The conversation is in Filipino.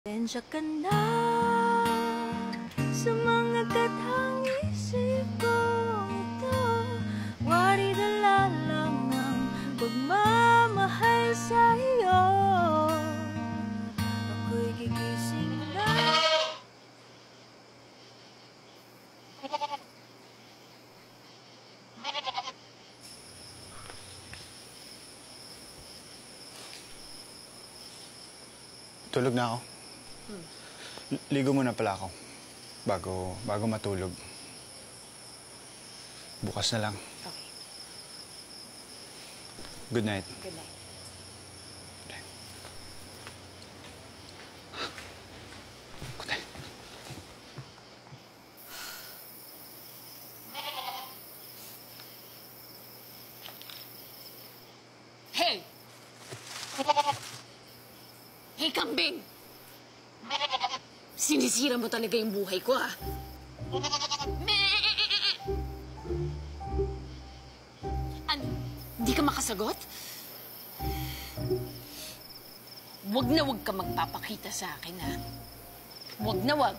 Pasensya ka na sa mga katang isip ko ito. Wari dala lang ng pagmamahal sa iyo. Ako'y gigising na. Tulog na ako. Ligo muna pala ako. Bago matulog. Bukas na lang. Okay. Good night. Good night. Good night. Hey! Hey, kambing! Sinisira mo talaga yung buhay ko, ah. Ano? Di ka makasagot? Wag na wag ka magpapakita sa akin, ha? Wag na wag.